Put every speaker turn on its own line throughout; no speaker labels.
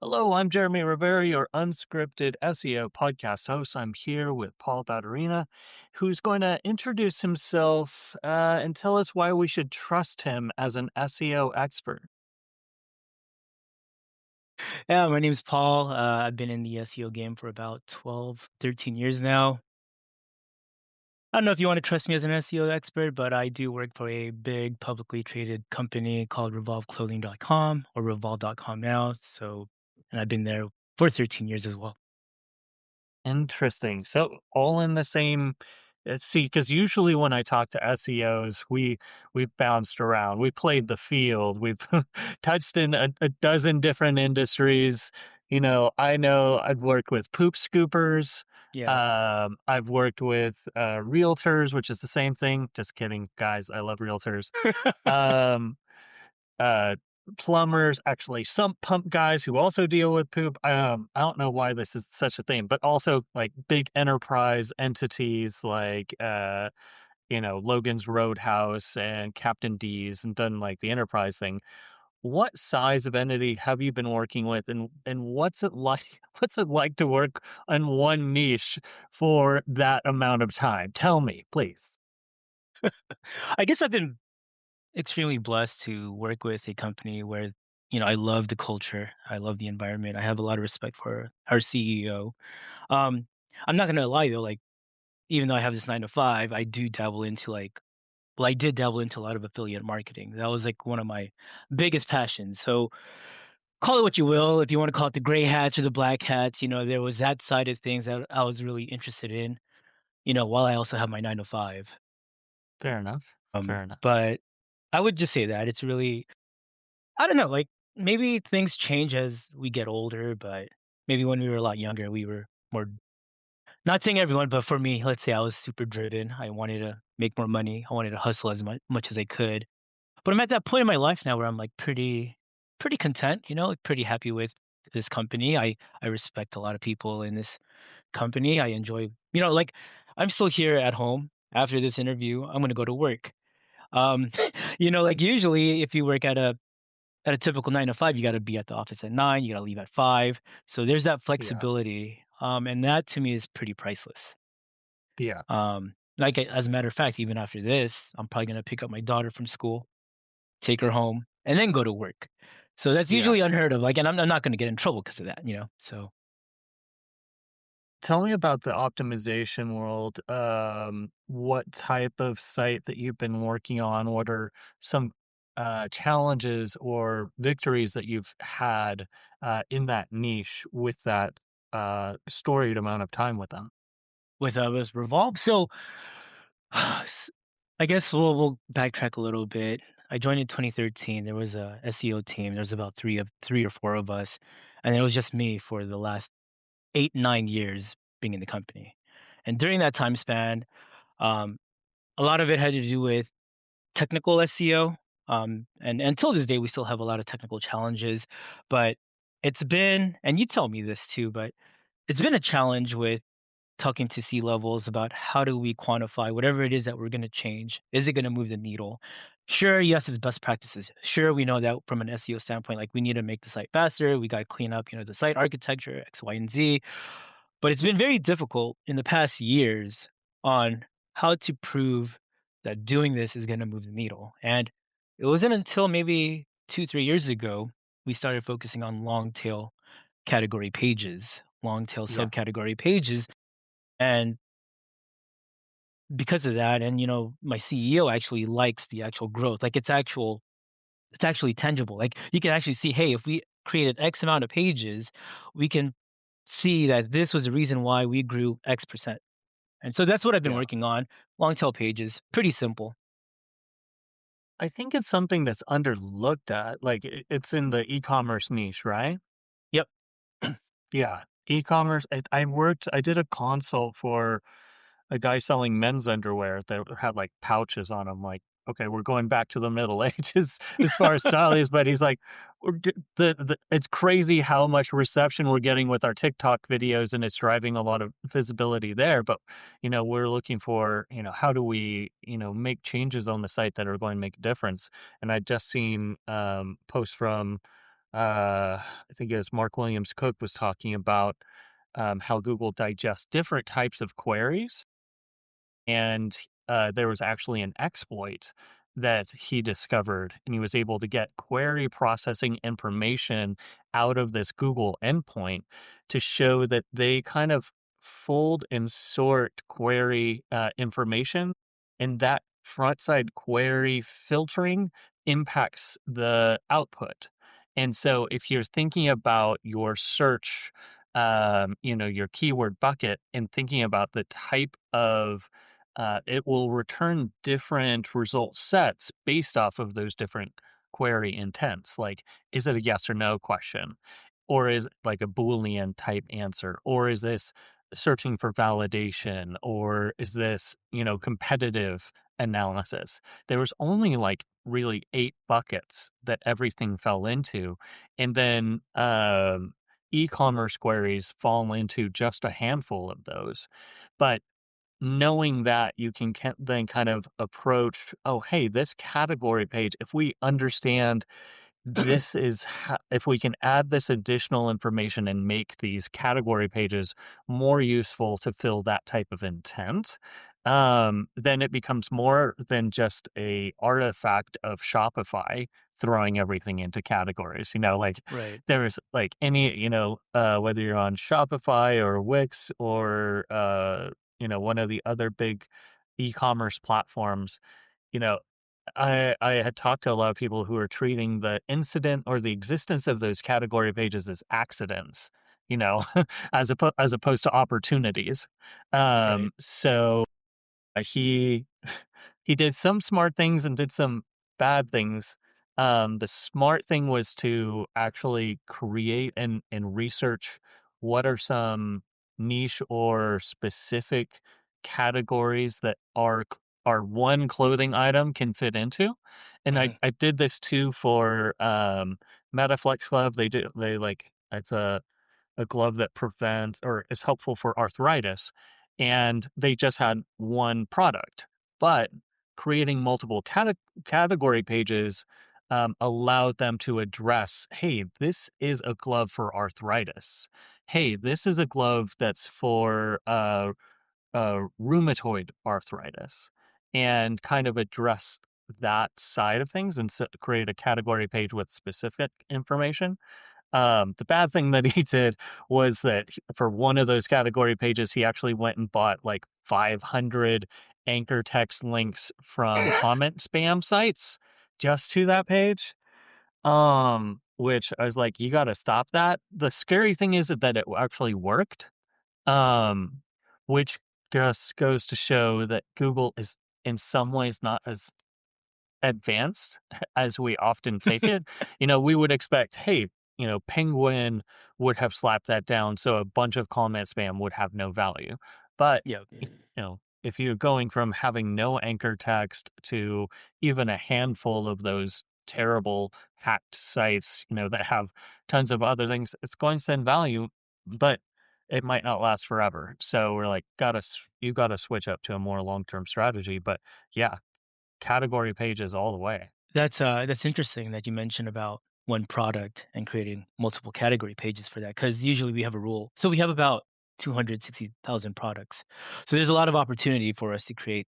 Hello, I'm Jeremy Rivera, your unscripted SEO podcast host. I'm here with Paul Baterina, who's going to introduce himself and tell us why we should trust him as an SEO expert.
Yeah, my name's Paul. I've been in the SEO game for about 12, 13 years now. I don't know if you want to trust me as an SEO expert, but I do work for a big publicly traded company called REVOLVEclothing.com or Revolve.com now. And I've been there for 13 years as well.
Interesting. So all in the same see, because usually when I talk to SEOs, we've bounced around. We played the field. We've touched in a dozen different industries. I know I've worked with poop scoopers.
Yeah.
I've worked with realtors, which is the same thing. Just kidding, guys. I love realtors. Um, uh, Plumbers, actually sump pump guys who also deal with poop. I don't know why this is such a thing, but also like big enterprise entities like Logan's Roadhouse and Captain D's and done like the enterprise thing. What size of entity have you been working with and what's it like what's it like to work on one niche for that amount of time? Tell me, please.
I guess I've been extremely blessed to work with a company where, I love the culture. I love the environment. I have a lot of respect for our CEO. Um, I'm not going to lie though, like, even though I have this 9 to 5, I did dabble into a lot of affiliate marketing. That was like one of my biggest passions. So call it what you will. If you want to call it the gray hats or the black hats, there was that side of things that I was really interested in, while I also have my 9 to 5.
Fair enough. Fair enough.
But I would just say that it's really, I don't know, like maybe things change as we get older, but maybe when we were a lot younger, we were more, not saying everyone, but for me, let's say I was super driven. I wanted to make more money. I wanted to hustle as much as I could. But I'm at that point in my life now where I'm like pretty content, like pretty happy with this company. I respect a lot of people in this company. I enjoy, like I'm still here at home after this interview. I'm going to go to work. Um like usually if you work at a typical 9 to 5, you got to be at the office at 9, you got to leave at 5. So there's that
Yeah.
flexibility. And that to me is pretty priceless.
Yeah.
As a matter of fact, even after this, I'm probably going to pick up my daughter from school, take her home, and then go to work. So that's
Yeah.
usually unheard of. Like, and I'm not going to get in trouble because of that. So
Tell me about the optimization world. What type of site that you've been working on? What are some challenges or victories that you've had in that niche with that storied amount of time with them?
with Revolve, so I guess we'll backtrack a little bit. I joined in 2013. There was a SEO team. There's about three or four of us, and it was just me for the last 8, 9 years being in the company. And during that time span, um, a lot of it had to do with technical SEO. And until this day, we still have a lot of technical challenges. But it's been, and you tell me this too, but it's been a challenge with talking to C levels about how do we quantify whatever it is that we're going to change. Is it going to move the needle? Sure, yes, it's best practices. Sure, we know that from an SEO standpoint, like we need to make the site faster. We got to clean up, the site architecture, X, Y, and Z. But it's been very difficult in the past years on how to prove that doing this is going to move the needle. And it wasn't until maybe 2, 3 years ago we started focusing on long tail category pages, long tail
Yeah.
subcategory pages. And because of that, and my CEO actually likes the actual growth. Like it's actually tangible. Like you can actually see, hey, if we created X amount of pages, we can see that this was the reason why we grew X%. And so that's what I've been
Yeah.
working on. Long tail pages, pretty simple.
I think it's something that's underlooked at. Like it's in the e-commerce niche, right?
Yep.
Yeah. E-commerce. I did a consult for a guy selling men's underwear that had, like, pouches on them, like, okay, we're going back to the Middle Ages as far as style is, but he's like, "We're d the it's crazy how much reception we're getting with our TikTok videos, and it's driving a lot of visibility there, but, we're looking for, how do we, make changes on the site that are going to make a difference?" And I just seen, posts from I think it was Mark Williams Cook was talking about how Google digests different types of queries, and there was actually an exploit that he discovered, and he was able to get query processing information out of this Google endpoint to show that they kind of fold and sort query information, and that front side query filtering impacts the output. And so, if you're thinking about your search, your keyword bucket, and thinking about the type of it will return different result sets based off of those different query intents. Like, is it a yes or no question? Or is it like a Boolean type answer? Or is this searching for validation? Or is this, competitive analysis? There was only like really 8 buckets that everything fell into. And then e-commerce queries fall into just a handful of those. But knowing that you can then kind of approach, oh, hey, this category page, if we understand this is if we can add this additional information and make these category pages more useful to fill that type of intent, then it becomes more than just a artifact of Shopify throwing everything into categories. Like
Right.
there's like any, whether you're on Shopify or Wix or one of the other big e-commerce platforms, you know, I had talked to a lot of people who are treating the incident or the existence of those category pages as accidents, you know, as opposed to opportunities.
Right.
So he he did some smart things and did some bad things. The smart thing was to actually create and research what are some niche or specific categories that our one clothing item can fit into. And I,
Mhm.
I did this too for Metaflex Club. They like it's a glove that prevents or is helpful for arthritis, and they just had one product. But creating multiple category pages allowed them to address, hey, this is a glove for arthritis. Hey, this is a glove that's for rheumatoid arthritis, and kind of address that side of things and create a category page with specific information. The bad thing that he did was that for one of those category pages, he actually went and bought like 500 anchor text links from comment spam sites just to that page. Which I was like, you got to stop that. The scary thing is that it actually worked. Um, which just goes to show that Google is in some ways not as advanced as we often take it. We would expect, hey, Penguin would have slapped that down, so a bunch of comment spam would have no value. But,
Yep.
if you're going from having no anchor text to even a handful of those terrible hacked sites, that have tons of other things, it's going to send value, but it might not last forever. So we're like, you gotta switch up to a more long-term strategy. But yeah, category pages all the way.
That's interesting that you mentioned about one product and creating multiple category pages for that, because usually we have a rule. So we have about 260,000 products. So there's a lot of opportunity for us to create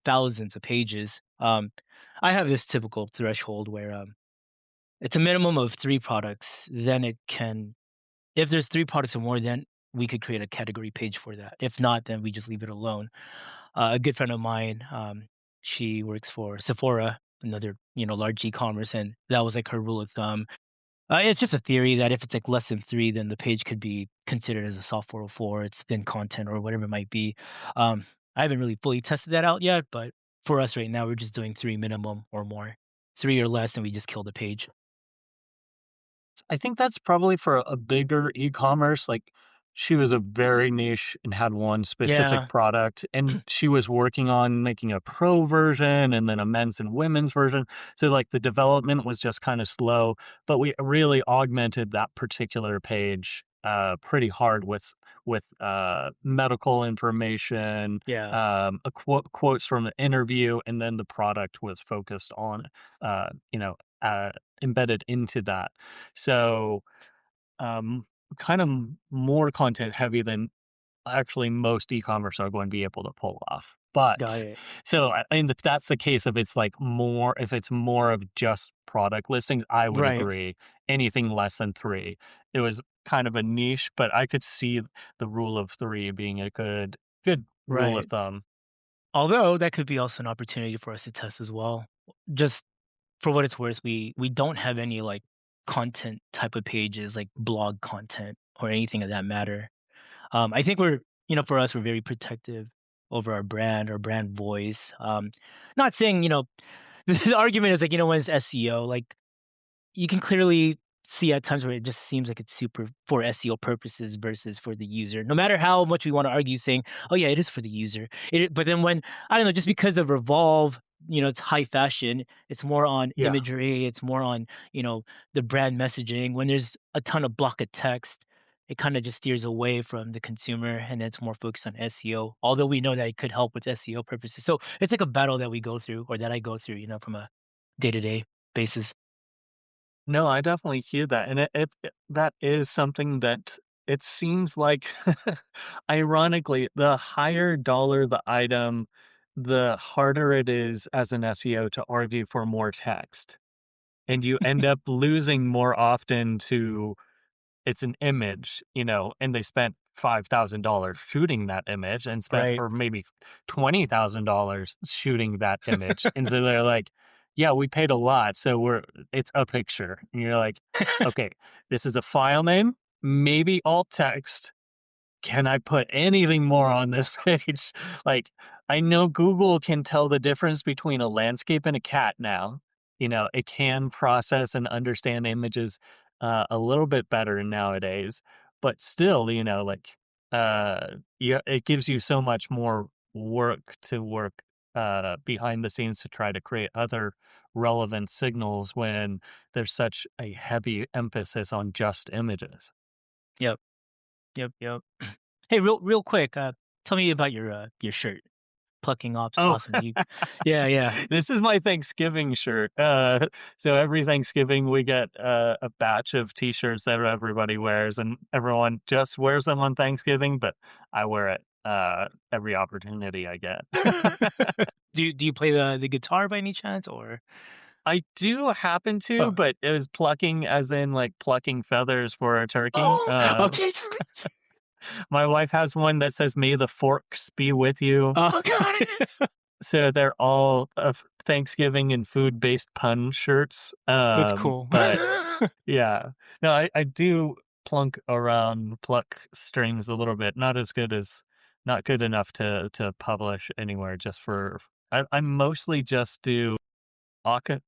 thousands of pages. I have this typical threshold where it's a minimum of 3 products. Then it can, if there's 3 products or more, then we could create a category page for that. If not, then we just leave it alone. A good friend of mine, she works for Sephora, another large e-commerce, and that was like her rule of thumb. It's just a theory that if it's like less than 3, then the page could be considered as a soft 404. It's thin content or whatever it might be. I haven't really fully tested that out yet, but for us right now, we're just doing 3 minimum or more. 3 or less, then we just kill the page.
I think that's probably for a bigger e-commerce. Like, she was a very niche and had one specific
Yeah,
product, and she was working on making a pro version and then a men's and women's version. So like the development was just kind of slow, but we really augmented that particular page pretty hard with medical information,
yeah.
quotes from an interview, and then the product was focused on uh, you know embedded into that. So, um, kind of more content heavy than actually most e-commerce are going to be able to pull off.
Got
But
it.
so, and if that's the case, if it's more of just product listings, I would
Right.
agree. Anything less than three, it was kind of a niche, but I could see the rule of three being a good rule of
Right.
thumb.
Although that could be also an opportunity for us to test as well. Just for what it's worth, we don't have any like content type of pages like blog content or anything of that matter. I think for us, we're very protective over our brand voice. Not saying, the argument is like, when it's SEO, like you can clearly see at times where it just seems like it's super for SEO purposes versus for the user. No matter how much we want to argue saying, oh yeah, it is for the user. But then when, I don't know, just because of Revolve, it's high fashion, it's more on
Yeah.
imagery, it's more on, the brand messaging. When there's a ton of block of text, it kind of just steers away from the consumer and it's more focused on SEO. Although we know that it could help with SEO purposes. So it's like a battle that we go through or that I go through, from a day-to-day basis.
No, I definitely hear that, and that is something that it seems like, ironically, the higher dollar the item, the harder it is as an SEO to argue for more text, and you end up losing more often to it's an image, and they spent $5,000 shooting that image and spent
Right.
or maybe $20,000 shooting that image, and so they're like, "Yeah, we paid a lot, so it's a picture." And you're like, "Okay, this is a file name, maybe alt text, can I put anything more on this page?" Like, I know Google can tell the difference between a landscape and a cat now. It can process and understand images a little bit better nowadays, but still, yeah, it gives you so much more work to work behind the scenes to try to create other relevant signals when there's such a heavy emphasis on just images.
Yep. Yep. Yep. Hey, real quick, tell me about your shirt. Plucking ops
Oh,
blossoms. Yeah, yeah.
this is my Thanksgiving shirt. So every Thanksgiving we get a batch of T-shirts that everybody wears, and everyone just wears them on Thanksgiving, but I wear it every opportunity I get.
Do you play the guitar by any chance or?
I do happen to,
Oh,
but it was plucking, as in like plucking feathers for a turkey.
oh, okay.
My wife has one that says "May the forks be with you."
Oh, got it.
So they're all of Thanksgiving and food-based pun shirts.
That's cool.
But yeah. No, I do pluck strings a little bit. Not good enough to publish anywhere just for I mostly just do aca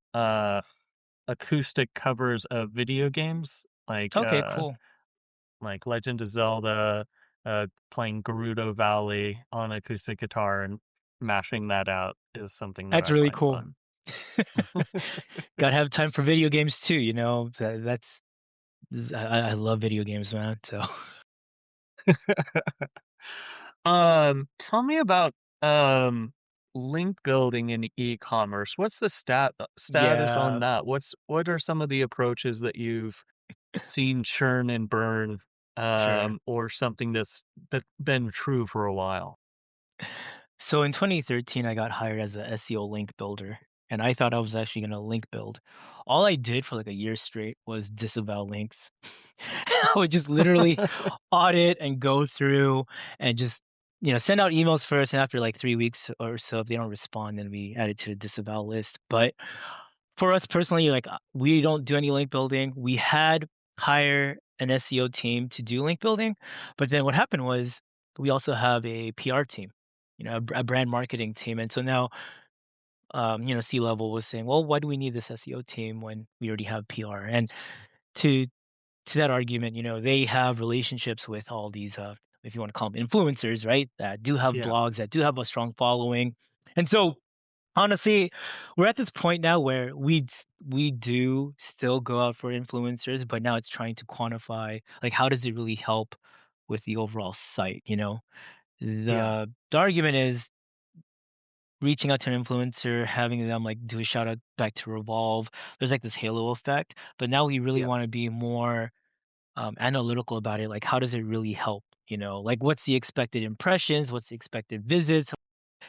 acoustic covers of video games,
Okay, cool.
like Legend of Zelda, playing Gerudo Valley on acoustic guitar and mashing that out is something that
That's
I
really
find
cool.
fun.
Gotta have time for video games too. That's I love video games, man. So
Tell me about link building in e-commerce. What's the status on
yeah,
that? What are some of the approaches that you've seen churn and burn,
sure.
or something that's been true for a while?
So in 2013, I got hired as a SEO link builder, and I thought I was actually going to link build. All I did for like a year straight was disavow links. I would just literally audit and go through and just send out emails first, and after like 3 weeks or so, if they don't respond, then we add it to the disavow list. But for us personally, like we don't do any link building. We had hire an SEO team to do link building, but then what happened was we also have a PR team, a brand marketing team, and so now, C level was saying, well, why do we need this SEO team when we already have PR? And to to that argument, they have relationships with all these, if you want to call them influencers, right? That do have
Yeah,
blogs, that do have a strong following, and so honestly, we're at this point now where we do still go out for influencers, but now it's trying to quantify like how does it really help with the overall site,
yeah,
The argument is reaching out to an influencer, having them like do a shout out back to Revolve. There's like this halo effect, but now we really
Yeah.
want to be more analytical about it. Like, how does it really help? Like what's the expected impressions? What's the expected visits?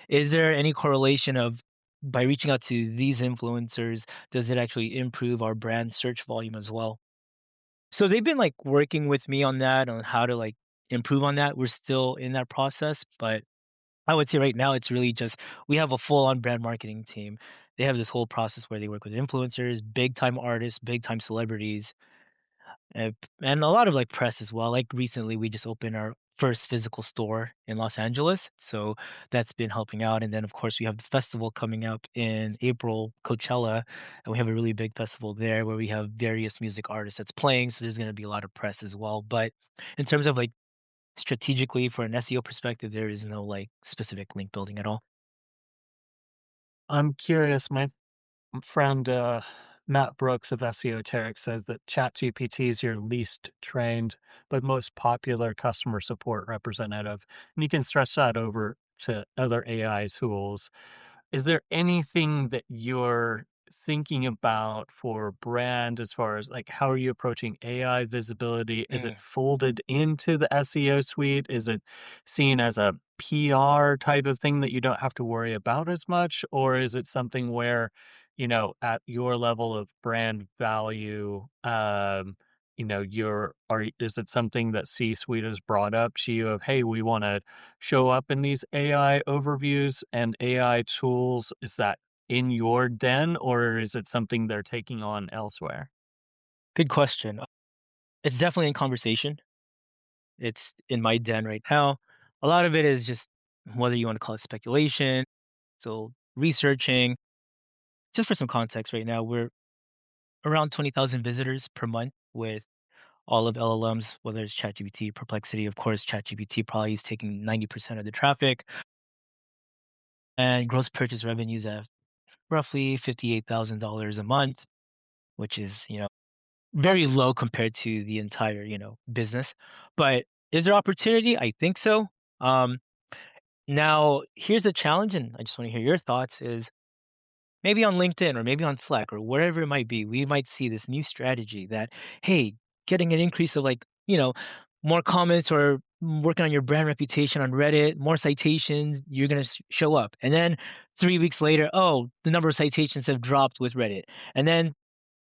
Is there any correlation of by reaching out to these influencers, does it actually improve our brand search volume as well? So they've been like working with me on that, on how to like improve on that. We're still in that process, but I would say right now it's really just we have a full on brand marketing team. They have this whole process where they work with influencers, big time artists, big time celebrities, and a lot of like press as well. Like recently, we just opened our first physical store in Los Angeles, so that's been helping out. And then of course we have the festival coming up in April, Coachella, and we have a really big festival there where we have various music artists that's playing. So there's going to be a lot of press as well. But in terms of like strategically for an SEO perspective, there is no like specific link building at all.
I'm curious. My friend Matt Brooks of SEOteric says that ChatGPT is your least trained but most popular customer support representative, and you can stretch that over to other AI tools. Is there anything that you're thinking about for brand as far as like how are you approaching AI visibility? Is it
Mm.
folded into the SEO suite? Is it seen as a PR type of thing that you don't have to worry about as much? Or is it something where, at your level of brand value, is it something that C-suite has brought up to you of, hey, we want to show up in these AI overviews and AI tools? Is that in your den, or is it something they're taking on elsewhere?
Good question. It's definitely in conversation. It's in my den right now. A lot of it is just whether you want to call it speculation, so researching. Just for some context, right now we're around 20,000 visitors per month with all of LLMs, whether it's ChatGPT, Perplexity. Of course, ChatGPT probably is taking 90% of the traffic, and gross purchase revenues at roughly $58,000 a month, which is, very low compared to the entire, business. But is there opportunity? I think so. Um, Now, here's a challenge, and I just want to hear your thoughts, is maybe on LinkedIn or maybe on Slack or whatever it might be, we might see this new strategy that, hey, getting an increase of like, more comments or working on your brand reputation on Reddit, more citations, you're going to show up. And then 3 weeks later, oh, the number of citations have dropped with Reddit. And then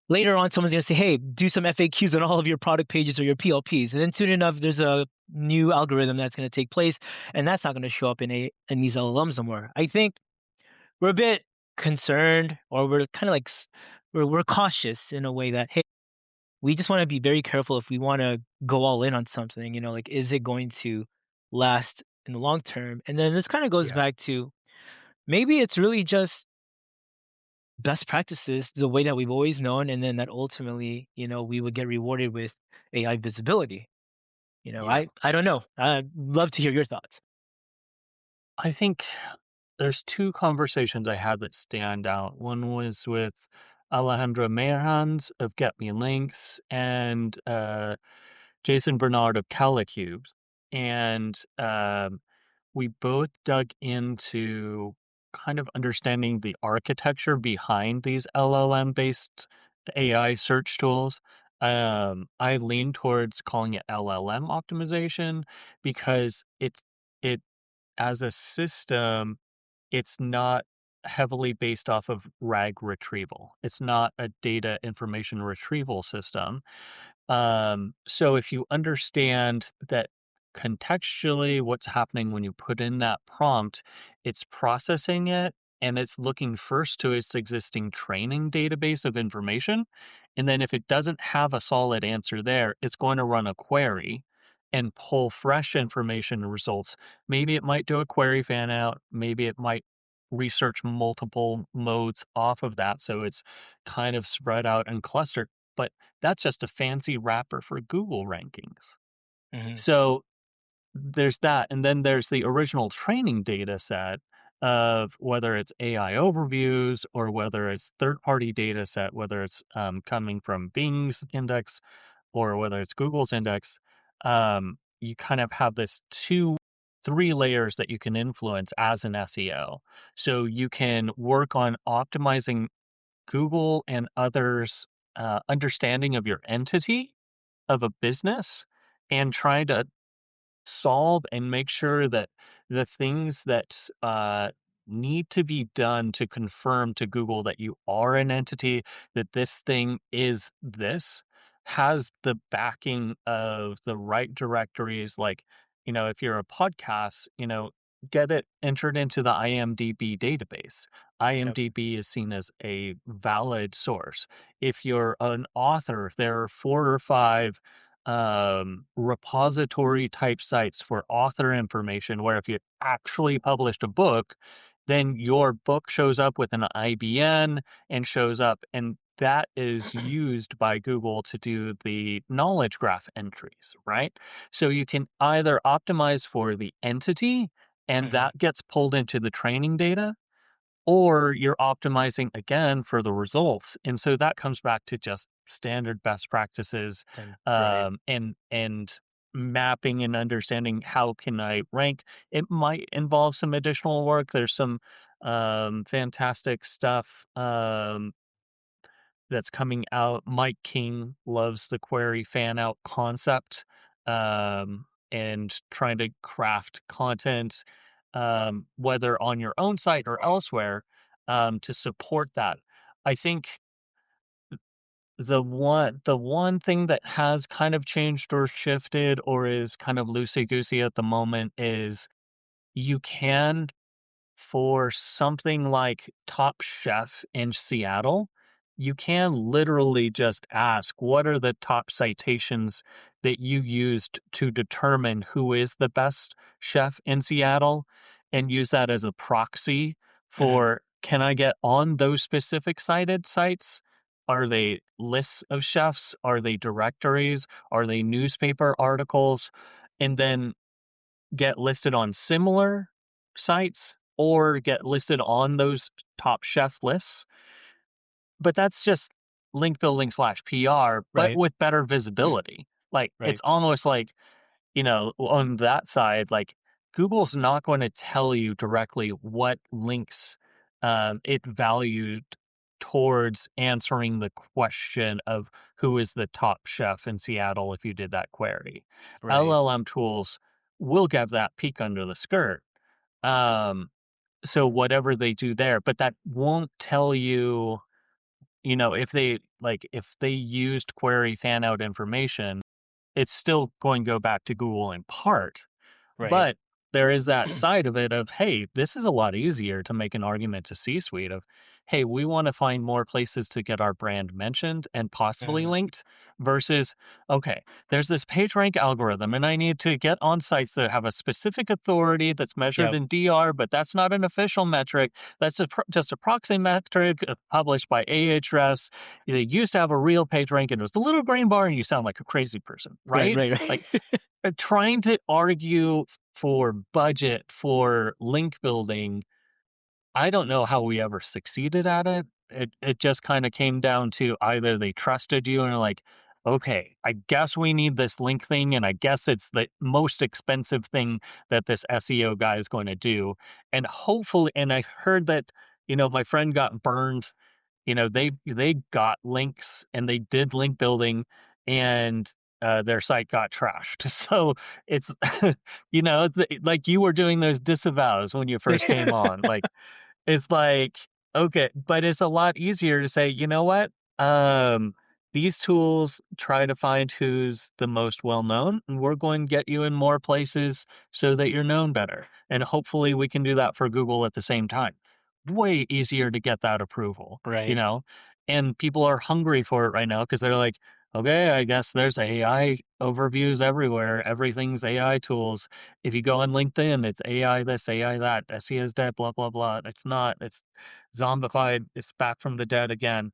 later on, someone's going to say, hey, do some FAQs on all of your product pages or your PLPs. And then soon enough, there's a new algorithm that's going to take place, and that's not going to show up in these LLMs no more. I think we're a bit concerned, or we're kind of like we're cautious in a way that, hey, we just want to be very careful if we want to go all in on something. Like, is it going to last in the long term? And then this kind of goes
Yeah.
back to maybe it's really just best practices the way that we've always known, and then that ultimately, we would get rewarded with AI visibility.
Yeah.
I don't know. I'd love to hear your thoughts.
I think there's two conversations I had that stand out. One was with Alejandra Meirhans of Get Me Links and Jason Bernard of Calicubes. And we both dug into kind of understanding the architecture behind these LLM based AI search tools. I lean towards calling it LLM optimization because it as a system, it's not heavily based off of RAG retrieval. It's not a data information retrieval system. So if you understand that contextually what's happening when you put in that prompt, it's processing it and it's looking first to its existing training database of information. And then if it doesn't have a solid answer there, it's going to run a query and pull fresh information and results. Maybe it might do a query fan out, maybe it might research multiple modes off of that. So it's kind of spread out and clustered. But that's just a fancy wrapper for Google rankings.
Hmm.
So there's that. And then there's the original training data set of whether it's AI overviews or whether it's third-party data set, whether it's coming from Bing's index or whether it's Google's index. You kind of have this two three layers that you can influence as an SEO. So you can work on optimizing Google and others' understanding of your entity of a business and trying to solve and make sure that the things that need to be done to confirm to Google that you are an entity, that this thing is this, has the backing of the right directories. Like, if you're a podcast, get it entered into the IMDb database.
Yep.
IMDb is seen as a valid source. If you're an author, there are 4 or 5 repository type sites for author information where if you actually published a book, then your book shows up with an IBN and shows up, and that is used by Google to do the knowledge graph entries, right? So you can either optimize for the entity and
Hmm.
that gets pulled into the training data, or you're optimizing again for the results. And so that comes back to just standard best practices,
Then right.
and mapping and understanding how can I rank. It might involve some additional work. There's some fantastic stuff that's coming out. Mike King loves the query fan out concept, and trying to craft content, whether on your own site or elsewhere, to support that. I think the one thing that has kind of changed or shifted or is kind of loosey goosey at the moment is you can, for something like Top Chef in Seattle, you can literally just ask, what are the top citations that you used to determine who is the best chef in Seattle? And use that as a proxy
Hmm.
for, can I get on those specific cited sites? Are they lists of chefs? Are they directories? Are they newspaper articles? And then get listed on similar sites or get listed on those Top Chef lists, but that's just link building slash PR, but
Right.
with better visibility. Like, it's
Right.
almost like, on that side, like, Google's not going to tell you directly what links it valued towards answering the question of who is the top chef in Seattle if you did that query.
Right.
LLM tools will give that peek under the skirt. Um, so whatever they do there, but that won't tell you, if they used query fan out information, it's still going to go back to Google in part,
Right.
but there is that side of it of, hey, this is a lot easier to make an argument to C-suite of, hey, we want to find more places to get our brand mentioned and possibly
Hmm.
linked versus, okay, there's this page rank algorithm and I need to get on sites that have a specific authority that's measured
Yep.
in DR, but that's not an official metric. That's just a proxy metric published by Ahrefs. They used to have a real page rank and it was the little green bar and you sound like a crazy person,
Right.
right?
Right.
Like,
Right.
trying to argue for budget for link building, I don't know how we ever succeeded at it. It just kind of came down to either they trusted you and are like, okay, I guess we need this link thing, and I guess it's the most expensive thing that this SEO guy is going to do. And hopefully, and I heard that, my friend got burned. They got links and they did link building, and their site got trashed. So it's, like you were doing those disavows when you first came on. Like, it's like, okay, but it's a lot easier to say, you know what? Um, these tools try to find who's the most well known, and we're going to get you in more places so that you're known better. And hopefully we can do that for Google at the same time. Way easier to get that approval, you
Right.
know? And people are hungry for it right now because they're like, okay, I guess there's AI overviews everywhere. Everything's AI tools. If you go on LinkedIn, it's AI this, AI that, SEO is dead, blah, blah, blah. It's not, it's zombified, it's back from the dead again.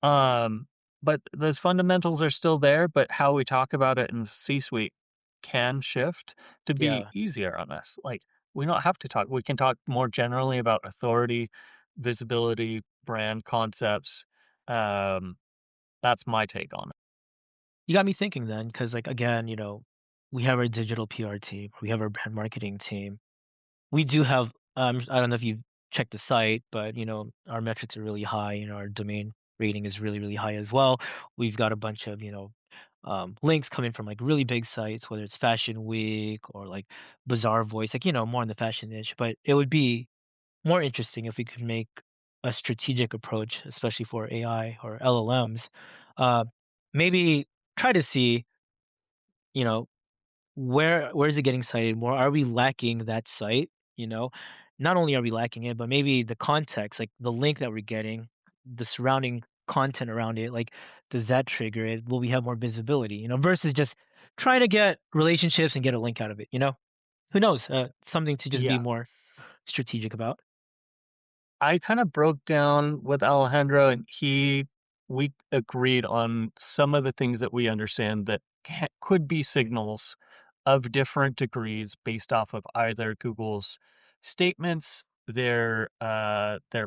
Um, but those fundamentals are still there, but how we talk about it in the C-suite can shift to be
Yeah.
easier on us. Like, we don't have to talk, we can talk more generally about authority, visibility, brand concepts. Um, that's my take on it.
You got me thinking then, because like again, we have our digital PR team, we have our brand marketing team. We do have, I don't know if you've checked the site, but our metrics are really high and our domain rating is really, really high as well. We've got a bunch of, links coming from like really big sites, whether it's Fashion Week or like Bazaar Voice, like, more in the fashion niche. But it would be more interesting if we could make a strategic approach, especially for AI or LLMs. Uh, Maybe try to see, you know, where is it getting cited more? Are we lacking that site? You know, not only are we lacking it, but maybe the context, like the link that we're getting, the surrounding content around it, like does that trigger it? Will we have more visibility? Versus just trying to get relationships and get a link out of it. Who knows? Something to just be
Yeah.
more strategic about.
I kind of broke down with Alejandro, and we agreed on some of the things that we understand that could be signals of different degrees based off of either Google's statements, their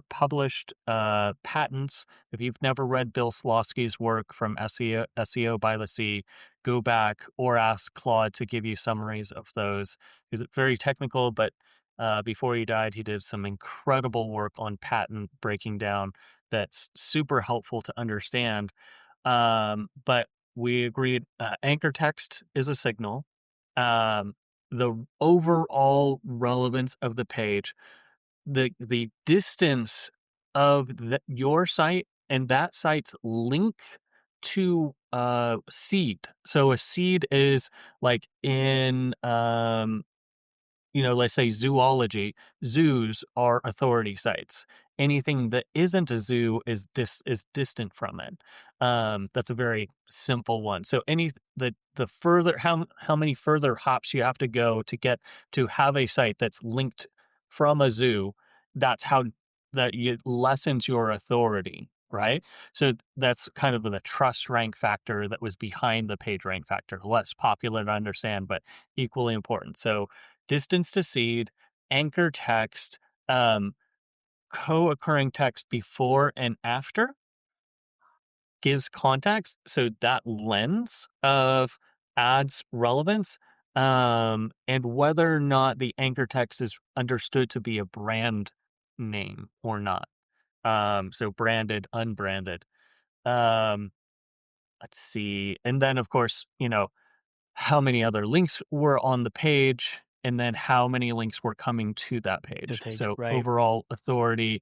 published patents. If you've never read Bill Slawski's work from SEO by the Sea, go back or ask Claude to give you summaries of those. It's very technical, but before he died, he did some incredible work on patent breaking down that's super helpful to understand. But we agreed anchor text is a signal. Um, the overall relevance of the page, the distance of your site and that site's link to seed. So a seed is like in let's say zoology, zoos are authority sites. Anything that isn't a zoo is distant from it. That's a very simple one. So the further how many further hops you have to go to get to have a site that's linked from a zoo, that's how that it lessens your authority, right? So that's kind of the trust rank factor that was behind the page rank factor. Less popular to understand, but equally important. So distance to seed, anchor text, um, co-occurring text before and after gives context. So that lens of adds relevance, and whether or not the anchor text is understood to be a brand name or not. So branded, unbranded. Um, let's see. And then of course, how many other links were on the page, and then how many links were coming to that
The
page.
page,
So
right?
overall authority,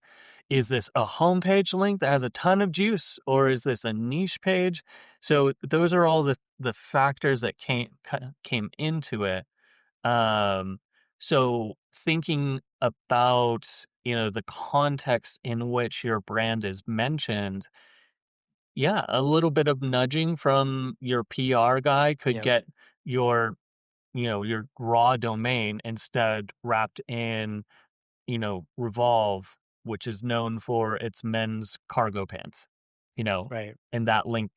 is this a homepage link that has a ton of juice, or is this a niche page? So those are all the factors that came into it. Um, so thinking about, the context in which your brand is mentioned, yeah, a little bit of nudging from your PR guy could
Yep.
get your your raw domain instead wrapped in, Revolve, which is known for its men's cargo pants, you know,
Right.
and that link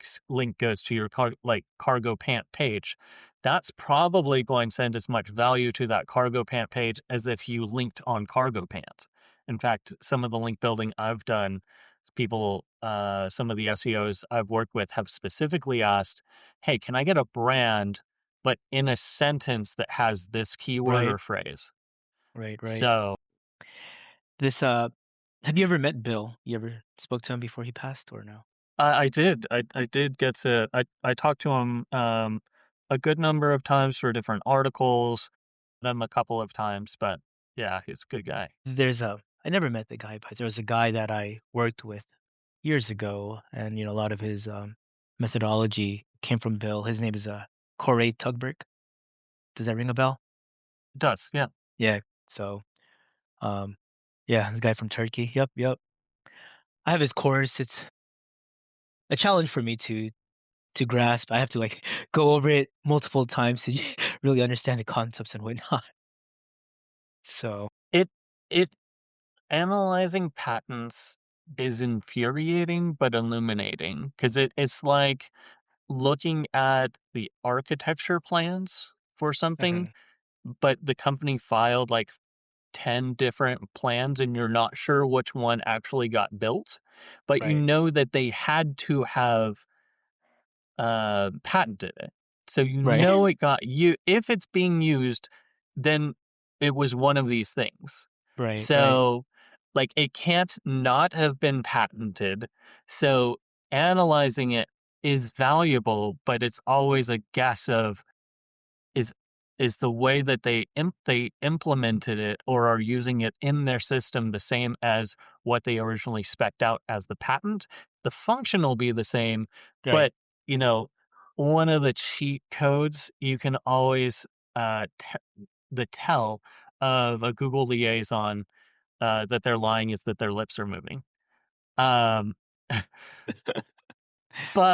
goes to your cargo pant page. That's probably going to send as much value to that cargo pant page as if you linked on cargo pants. In fact, some of the link building I've done, some of the SEOs I've worked with have specifically asked, "Hey, can I get a brand, but in a sentence that has this keyword
Right.
or phrase?"
Right. Right.
So
This have you ever met Bill? You ever spoke to him before he passed or no?
I did. I did get to I talked to him a good number of times for different articles, them a couple of times, but yeah, he's a good guy.
I never met the guy, but there was a guy that I worked with years ago, and a lot of his methodology came from Bill. His name is Koray Tugberk. Does that ring a bell?
It does, yeah.
Yeah. So um yeah, the guy from Turkey. Yep, yep. I have his course. It's a challenge for me to grasp. I have to like go over it multiple times to really understand the concepts and whatnot. So
It it analyzing patents is infuriating but illuminating because it's like looking at the architecture plans for something,
mhm,
but the company filed like 10 different plans and you're not sure which one actually got built, but you
right.
know that they had to have patented it. So you
Right.
know it got you if it's being used, then it was one of these things.
Right, right,
So, like, it can't not have been patented, so analyzing it is valuable, but it's always a guess of is is the way that they implemented it or are using it in their system the same as what they originally spec'd out as the patent? The function will be the same,
right.
but, you know, one of the cheat codes you can always, te the tell of a Google liaison, that they're lying is that their lips are moving. Um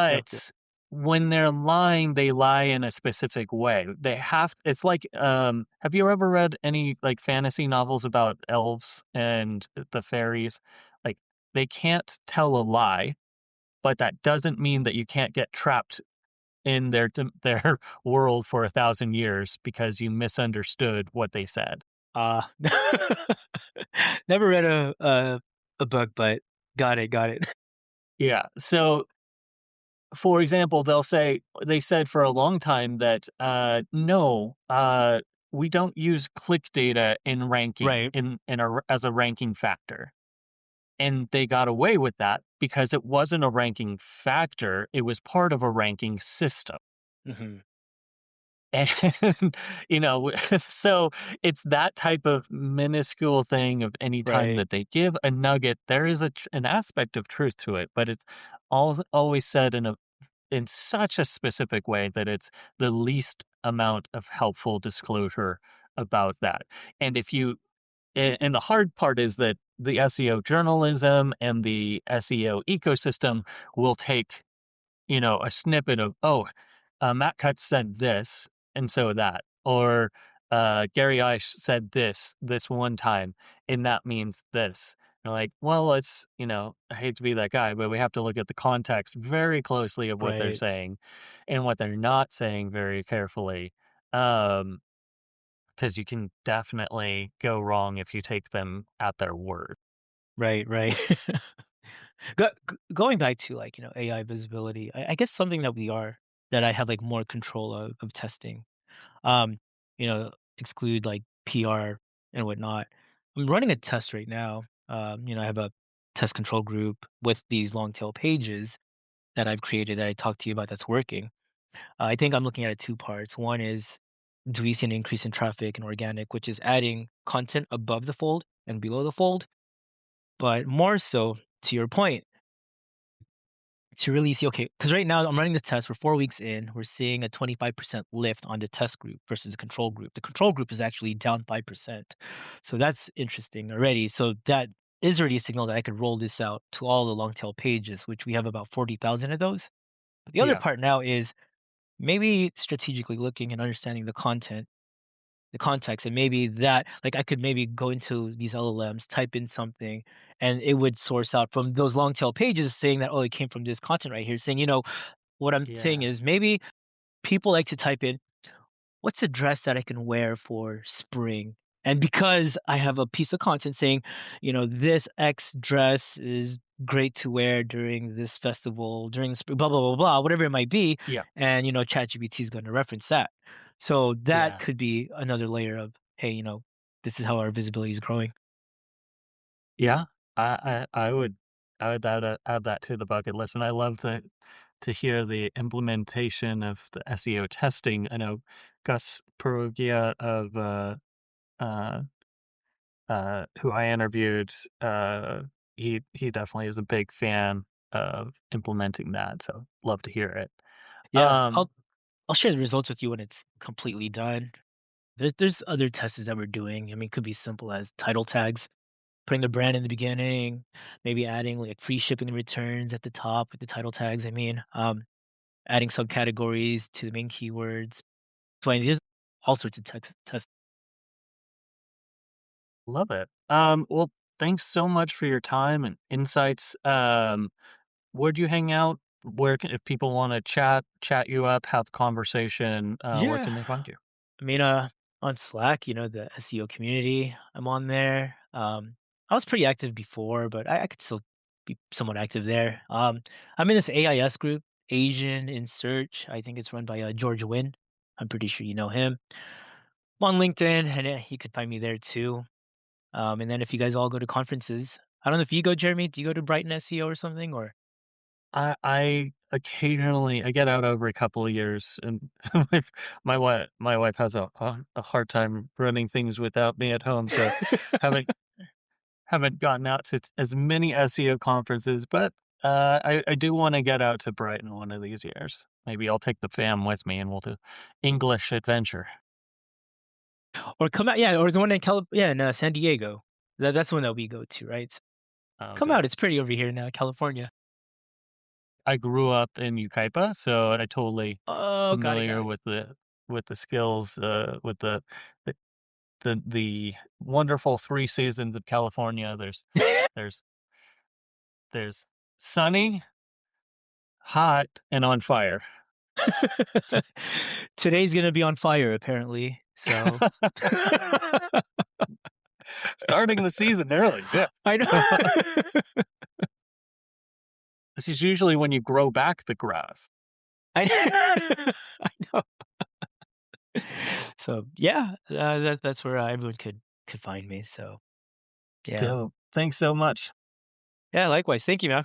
Yep, yep.
But when they're lying, they lie in a specific way. They have it's like, have you ever read any, like, fantasy novels about elves and the fairies? Like, they can't tell a lie, but that doesn't mean that you can't get trapped in their world for 1,000 years because you misunderstood what they said.
Uh, never read a book, but got it, got it.
Yeah, so for example, they said for a long time that, "No, we don't use click data in ranking
Right.
in a r as a ranking factor." And they got away with that because it wasn't a ranking factor, it was part of a ranking system.
Mhm.
And, so it's that type of minuscule thing of any time
Right,
that they give a nugget, there is an aspect of truth to it, but it's always said in such a specific way that it's the least amount of helpful disclosure about that. And if you and the hard part is that the SEO journalism and the SEO ecosystem will take, a snippet of, oh, Matt Cutts said this, and so that, or Gary Ice said this one time, and that means this. You're like, well, I hate to be that guy, but we have to look at the context very closely of what they're
right,
saying and what they're not saying very carefully. Because you can definitely go wrong if you take them at their word.
right, right. Going back to, like, AI visibility, I guess something that I have, like, more control of testing, um, exclude, like, PR and whatnot. I'm running a test right now. I have a test control group with these long tail pages that I've created that I talked to you about that's working. I think I'm looking at it two parts. One is, do we see an increase in traffic and organic, which is adding content above the fold and below the fold? But more so, to your point, to really see, okay, because right now I'm running the test. We're 4 weeks in. We're seeing a 25% lift on the test group versus the control group. The control group is actually down 5%. So that's interesting already. So that is already a signal that I could roll this out to all the long tail pages, which we have about 40,000 of those. But the other
Yeah.
part now is maybe strategically looking and understanding the context, and maybe that, like, I could maybe go into these LLMs, type in something, and it would source out from those long tail pages saying that, oh, it came from this content right here, saying, what I'm saying
Yeah.
is maybe people like to type in, what's a dress that I can wear for spring? And because I have a piece of content saying, this X dress is great to wear during this festival, during spring, blah, blah, blah, blah, whatever it might be.
Yeah.
And, ChatGPT is going to reference that. So that
Yeah.
could be another layer of, hey, this is how our visibility is growing.
Yeah, I would add that to the bucket list, and I love to hear the implementation of the SEO testing. I know Gus Perugia of uh, who I interviewed. He definitely is a big fan of implementing that. So love to hear it.
Yeah. I'll share the results with you when it's completely done. There's other tests that we're doing. I mean, it could be simple as title tags, putting the brand in the beginning, maybe adding like free shipping and returns at the top with the title tags. I mean, adding subcategories to the main keywords. So I mean, there's all sorts of tests.
Love it. Well, thanks so much for your time and insights. Where do you hang out? If people want to chat you up, have conversation, where
Yeah.
can they find you?
I mean, on Slack, the SEO community, I'm on there. I was pretty active before, but I could still be somewhat active there. I'm in this AIS group, Asian in Search. I think it's run by George Wynn. I'm pretty sure you know him. I'm on LinkedIn, and you could find me there too. And then if you guys all go to conferences, I don't know if you go, Jeremy. Do you go to Brighton SEO or something? Or
I occasionally I get out over a couple of years, and my wife has a hard time running things without me at home, so haven't haven't gotten out to as many SEO conferences, but I do want to get out to Brighton one of these years. Maybe I'll take the fam with me, and we'll do English adventure.
come out, yeah, or the one in yeah, in San Diego. That's the one that we go to, right?
Oh,
Come
good.
out. It's pretty over here now, California.
I grew up in Ukaipa, so I totally
Oh, got it, got
familiar
it.
with the skills, with the the wonderful 3 seasons of California. There's there's sunny, hot, and on fire.
Today's gonna be on fire, apparently. So
Starting the season early, yeah.
I know.
This is usually when you grow back the grass.
I I know. So yeah, that's where everyone could find me. So yeah,
So, thanks so much.
yeah. Likewise. Thank you, man.